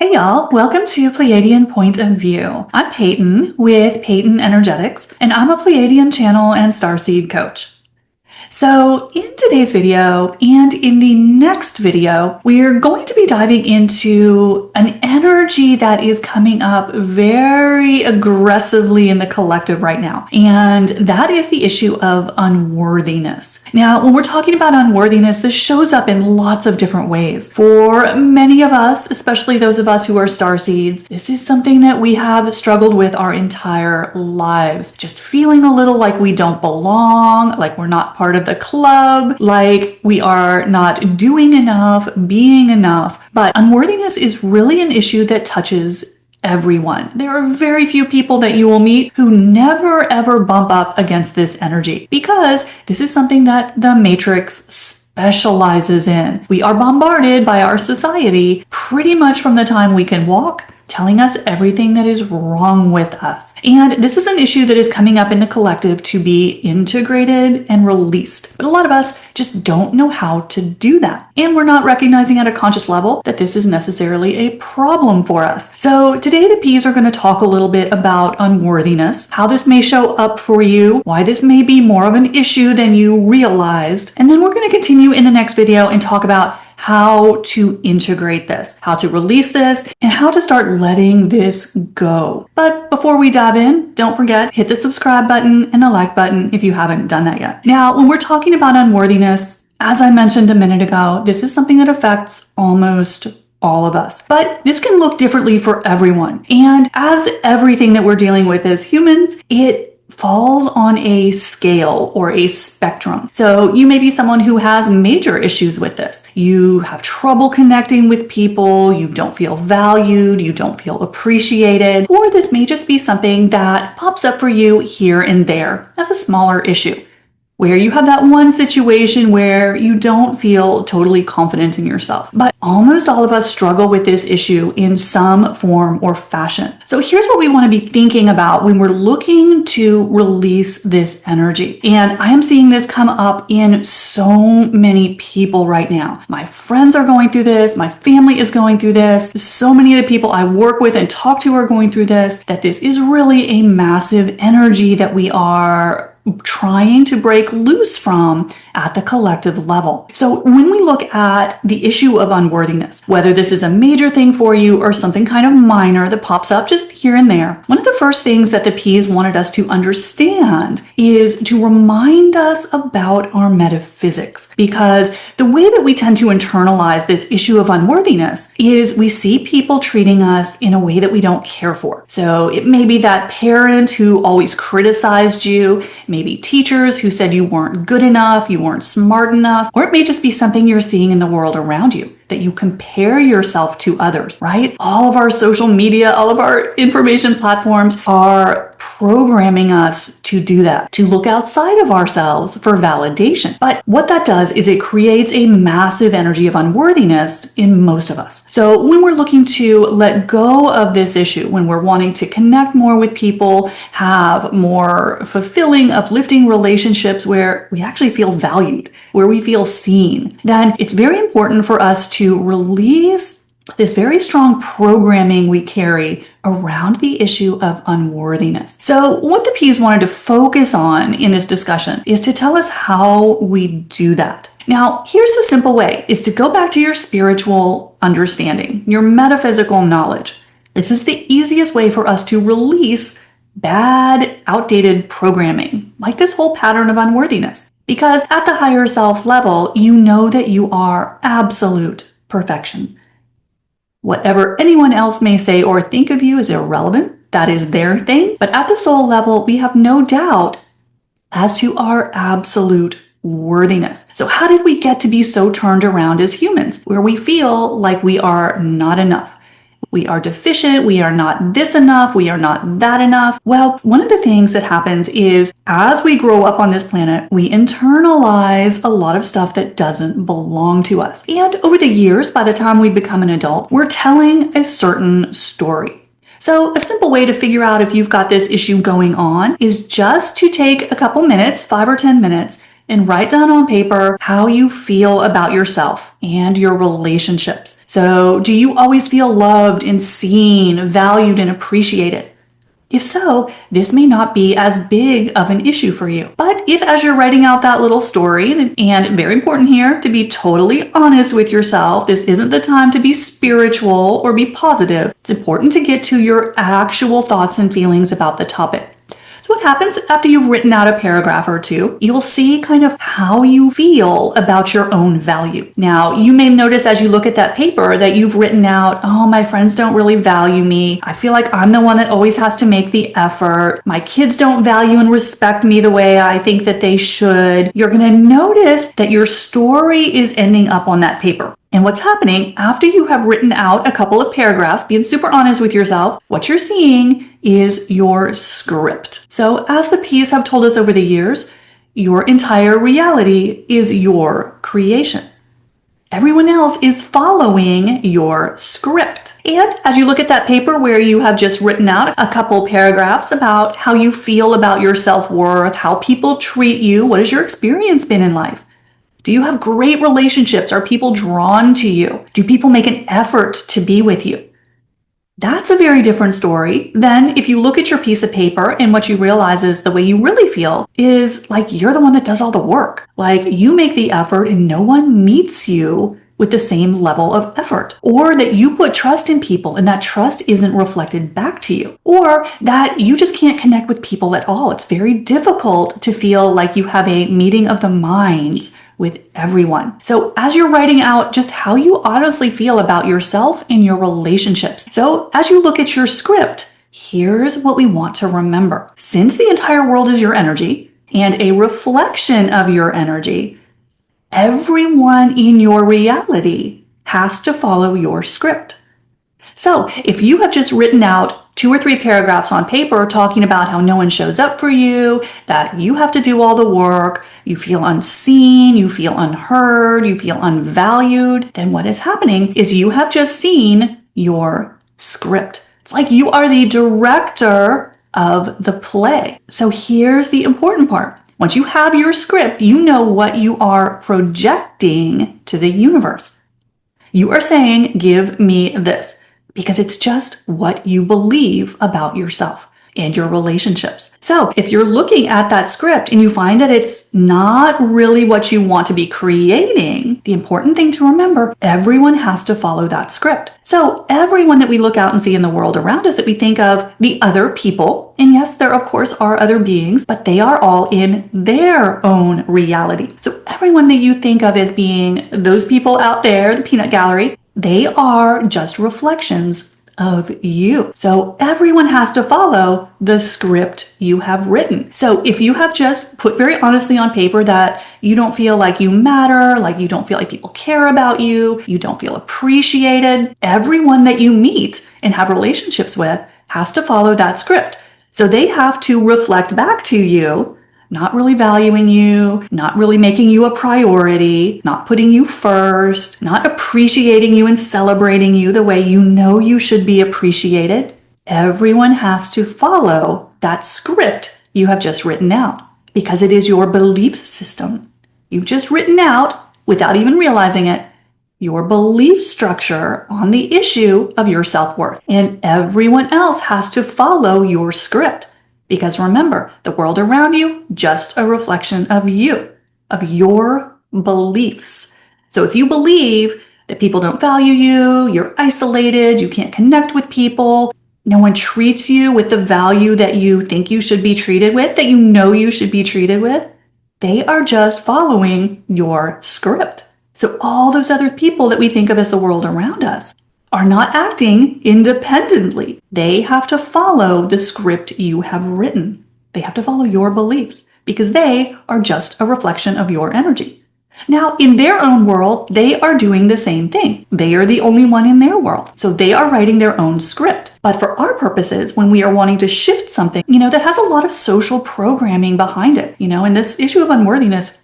Hey y'all, welcome to Pleiadian Point of View. I'm Peyton with Peyton Energetics, and I'm a Pleiadian channel and starseed coach. So in today's video and in the next video, we're going to be diving into an energy that is coming up very aggressively in the collective right now. And that is the issue of unworthiness. Now, when we're talking about unworthiness, this shows up in lots of different ways. For many of us, especially those of us who are starseeds, this is something that we have struggled with our entire lives. Just feeling a little like we don't belong, like we're not part of the club, like we are not doing enough, being enough. But unworthiness is really an issue that touches everyone. There are very few people that you will meet who never ever bump up against this energy, because this is something that the Matrix specializes in. We are bombarded by our society pretty much from the time we can walk, telling us everything that is wrong with us. And this is an issue that is coming up in the collective to be integrated and released. But a lot of us just don't know how to do that. And we're not recognizing at a conscious level that this is necessarily a problem for us. So today the P's are going to talk a little bit about unworthiness, how this may show up for you, why this may be more of an issue than you realized. And then we're going to continue in the next video and talk about how to integrate this, how to release this, and how to start letting this go. But before we dive in, don't forget, hit the subscribe button and the like button if you haven't done that yet. Now, when we're talking about unworthiness, as I mentioned a minute ago, this is something that affects almost all of us. But this can look differently for everyone. And as everything that we're dealing with as humans, it falls on a scale or a spectrum. So you may be someone who has major issues with this. You have trouble connecting with people, you don't feel valued, you don't feel appreciated, or this may just be something that pops up for you here and there as a smaller issue, where you have that one situation where you don't feel totally confident in yourself. But almost all of us struggle with this issue in some form or fashion. So here's what we want to be thinking about when we're looking to release this energy. And I am seeing this come up in so many people right now. My friends are going through this. My family is going through this. So many of the people I work with and talk to are going through this, that this is really a massive energy that we are trying to break loose from at the collective level. So when we look at the issue of unworthiness, whether this is a major thing for you or something kind of minor that pops up just here and there, one of the first things that the P's wanted us to understand is to remind us about our metaphysics. Because the way that we tend to internalize this issue of unworthiness is we see people treating us in a way that we don't care for. So it may be that parent who always criticized you, maybe teachers who said you weren't good enough, you weren't smart enough, or it may just be something you're seeing in the world around you, that you compare yourself to others, right? All of our social media, all of our information platforms are programming us to do that, to look outside of ourselves for validation. But what that does is it creates a massive energy of unworthiness in most of us. So when we're looking to let go of this issue, when we're wanting to connect more with people, have more fulfilling, uplifting relationships where we actually feel valued, where we feel seen, then it's very important for us to release this very strong programming we carry around the issue of unworthiness. So what the P's wanted to focus on in this discussion is to tell us how we do that. Now, here's the simple way, is to go back to your spiritual understanding, your metaphysical knowledge. This is the easiest way for us to release bad, outdated programming, like this whole pattern of unworthiness. Because at the higher self level, you know that you are absolute perfection. Whatever anyone else may say or think of you is irrelevant. That is their thing. But at the soul level, we have no doubt as to our absolute worthiness. So how did we get to be so turned around as humans, where we feel like we are not enough? We are deficient, we are not this enough, we are not that enough. Well, one of the things that happens is as we grow up on this planet, we internalize a lot of stuff that doesn't belong to us. And over the years, by the time we become an adult, we're telling a certain story. So a simple way to figure out if you've got this issue going on is just to take a couple minutes, 5 or 10 minutes, and write down on paper how you feel about yourself and your relationships. So, do you always feel loved and seen, valued, and appreciated? If so, this may not be as big of an issue for you. But if as you're writing out that little story, and very important here to be totally honest with yourself, this isn't the time to be spiritual or be positive. It's important to get to your actual thoughts and feelings about the topic. So what happens after you've written out a paragraph or two, you'll see kind of how you feel about your own value. Now, you may notice as you look at that paper that you've written out, oh, my friends don't really value me. I feel like I'm the one that always has to make the effort. My kids don't value and respect me the way I think that they should. You're going to notice that your story is ending up on that paper. And what's happening after you have written out a couple of paragraphs, being super honest with yourself, what you're seeing is your script. So as the P's have told us over the years, your entire reality is your creation. Everyone else is following your script. And as you look at that paper where you have just written out a couple paragraphs about how you feel about your self-worth, how people treat you, what has your experience been in life? Do you have great relationships? Are people drawn to you? Do people make an effort to be with you? That's a very different story than if you look at your piece of paper and what you realize is the way you really feel is like you're the one that does all the work. Like you make the effort and no one meets you with the same level of effort. Or that you put trust in people and that trust isn't reflected back to you. Or that you just can't connect with people at all. It's very difficult to feel like you have a meeting of the minds with everyone. So as you're writing out just how you honestly feel about yourself and your relationships. So as you look at your script, here's what we want to remember. Since the entire world is your energy and a reflection of your energy, everyone in your reality has to follow your script. So if you have just written out 2 or 3 paragraphs on paper talking about how no one shows up for you, that you have to do all the work, you feel unseen, you feel unheard, you feel unvalued, then what is happening is you have just seen your script. It's like you are the director of the play. So here's the important part. Once you have your script, you know what you are projecting to the universe. You are saying, give me this. Because it's just what you believe about yourself and your relationships. So if you're looking at that script and you find that it's not really what you want to be creating, the important thing to remember, everyone has to follow that script. So everyone that we look out and see in the world around us that we think of the other people, and yes, there of course are other beings, but they are all in their own reality. So everyone that you think of as being those people out there, the peanut gallery, they are just reflections of you. So everyone has to follow the script you have written. So if you have just put very honestly on paper that you don't feel like you matter, like you don't feel like people care about you, you don't feel appreciated, everyone that you meet and have relationships with has to follow that script. So they have to reflect back to you, not really valuing you, not really making you a priority, not putting you first, not appreciating you and celebrating you the way you know you should be appreciated. Everyone has to follow that script you have just written out because it is your belief system. You've just written out, without even realizing it, your belief structure on the issue of your self-worth. And everyone else has to follow your script. Because remember, the world around you, just a reflection of you, of your beliefs. So if you believe that people don't value you, you're isolated, you can't connect with people, no one treats you with the value that you think you should be treated with, that you know you should be treated with, they are just following your script. So all those other people that we think of as the world around us are not acting independently. They have to follow the script you have written. They have to follow your beliefs because they are just a reflection of your energy. Now, in their own world, they are doing the same thing. They are the only one in their world. So they are writing their own script. But for our purposes, when we are wanting to shift something, that has a lot of social programming behind it, and this issue of unworthiness,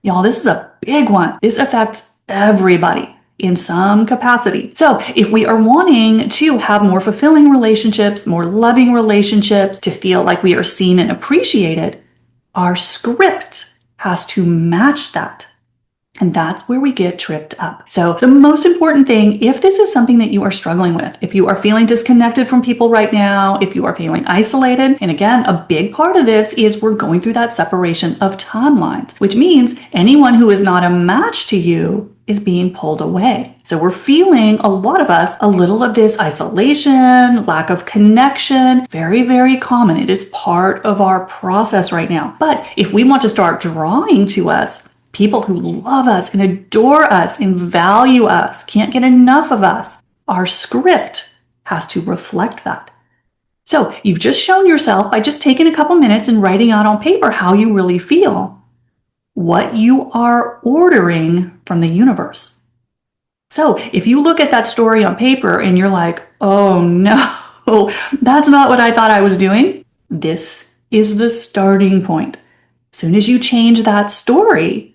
y'all, this is a big one. This affects everybody in some capacity. So if we are wanting to have more fulfilling relationships, more loving relationships, to feel like we are seen and appreciated, our script has to match that. And that's where we get tripped up. So the most important thing, if this is something that you are struggling with, if you are feeling disconnected from people right now, if you are feeling isolated, and again, a big part of this is we're going through that separation of timelines, which means anyone who is not a match to you is being pulled away. So we're feeling, a lot of us, a little of this isolation, lack of connection, very, very common. It is part of our process right now. But if we want to start drawing to us people who love us and adore us and value us, can't get enough of us, our script has to reflect that. So you've just shown yourself by just taking a couple minutes and writing out on paper how you really feel, what you are ordering from the universe. So if you look at that story on paper and you're like, oh no, that's not what I thought I was doing, this is the starting point. As soon as you change that story,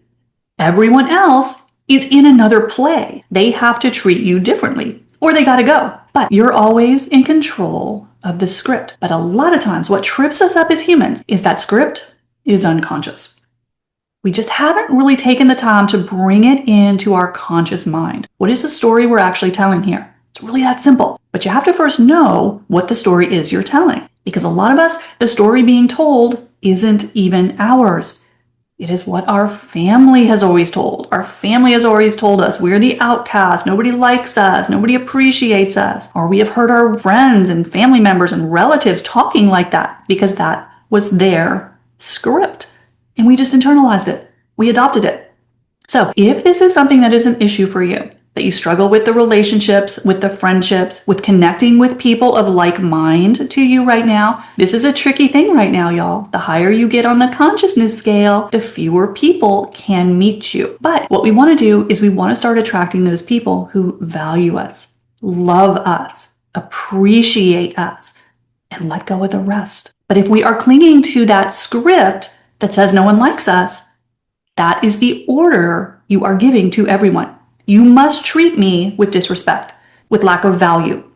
everyone else is in another play. They have to treat you differently, or they gotta go. But you're always in control of the script. But a lot of times what trips us up as humans is that script is unconscious. We just haven't really taken the time to bring it into our conscious mind. What is the story we're actually telling here? It's really that simple. But you have to first know what the story is you're telling. Because a lot of us, the story being told isn't even ours. It is what our family has always told. Our family has always told us we're the outcast, nobody likes us, nobody appreciates us. Or we have heard our friends and family members and relatives talking like that because that was their script. And we just internalized it. We adopted it. So if this is something that is an issue for you, that you struggle with the relationships, with the friendships, with connecting with people of like mind to you right now, this is a tricky thing right now, y'all. The higher you get on the consciousness scale, the fewer people can meet you. But what we want to do is we want to start attracting those people who value us, love us, appreciate us, and let go of the rest. But if we are clinging to that script that says no one likes us, that is the order you are giving to everyone. You must treat me with disrespect, with lack of value,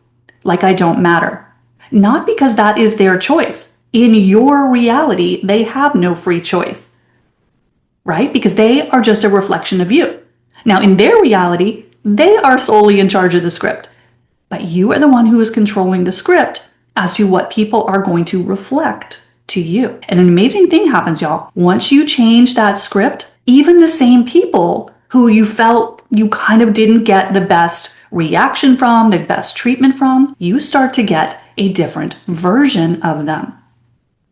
like I don't matter. Not because that is their choice. In your reality, they have no free choice, right? Because they are just a reflection of you. Now, in their reality, they are solely in charge of the script. But you are the one who is controlling the script as to what people are going to reflect to you. And an amazing thing happens, y'all. Once you change that script, even the same people who you felt you kind of didn't get the best reaction from, the best treatment from, you start to get a different version of them.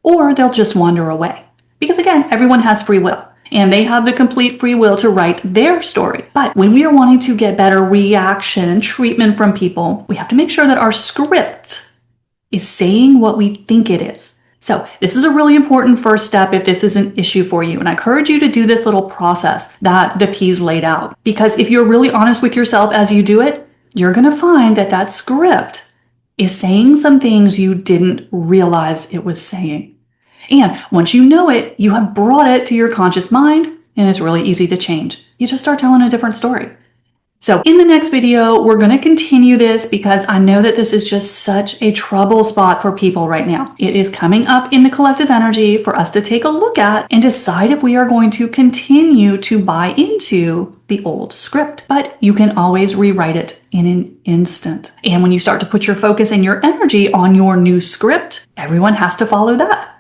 Or they'll just wander away. Because again, everyone has free will. And they have the complete free will to write their story. But when we are wanting to get better reaction and treatment from people, we have to make sure that our script is saying what we think it is. So this is a really important first step if this is an issue for you. And I encourage you to do this little process that the P's laid out. Because if you're really honest with yourself as you do it, you're going to find that that script is saying some things you didn't realize it was saying. And once you know it, you have brought it to your conscious mind, and it's really easy to change. You just start telling a different story. So in the next video, we're going to continue this because I know that this is just such a trouble spot for people right now. It is coming up in the collective energy for us to take a look at and decide if we are going to continue to buy into the old script. But you can always rewrite it in an instant. And when you start to put your focus and your energy on your new script, everyone has to follow that.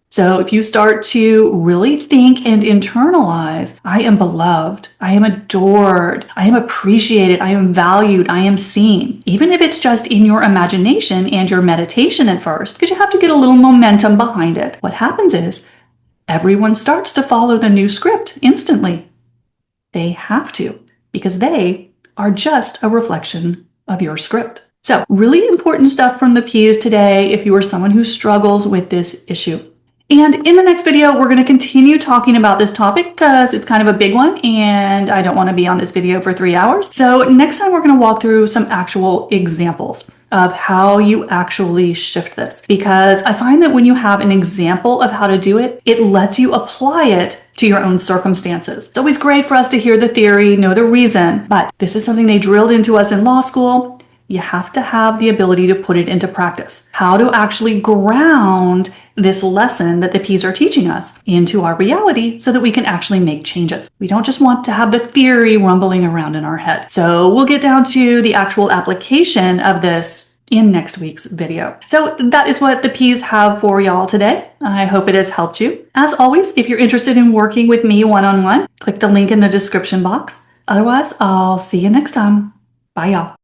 So if you start to really think and internalize, I am beloved, I am adored, I am appreciated, I am valued, I am seen. Even if it's just in your imagination and your meditation at first, because you have to get a little momentum behind it. What happens is everyone starts to follow the new script instantly. They have to, because they are just a reflection of your script. So really important stuff from the P's today if you are someone who struggles with this issue. And in the next video, we're going to continue talking about this topic because it's kind of a big one and I don't want to be on this video for 3 hours. So next time we're going to walk through some actual examples of how you actually shift this. Because I find that when you have an example of how to do it, it lets you apply it to your own circumstances. It's always great for us to hear the theory, know the reason, but this is something they drilled into us in law school. You have to have the ability to put it into practice. How to actually ground this lesson that the P's are teaching us into our reality so that we can actually make changes. We don't just want to have the theory rumbling around in our head. So we'll get down to the actual application of this in next week's video. So that is what the P's have for y'all today. I hope it has helped you. As always, if you're interested in working with me one-on-one, click the link in the description box. Otherwise, I'll see you next time. Bye, y'all.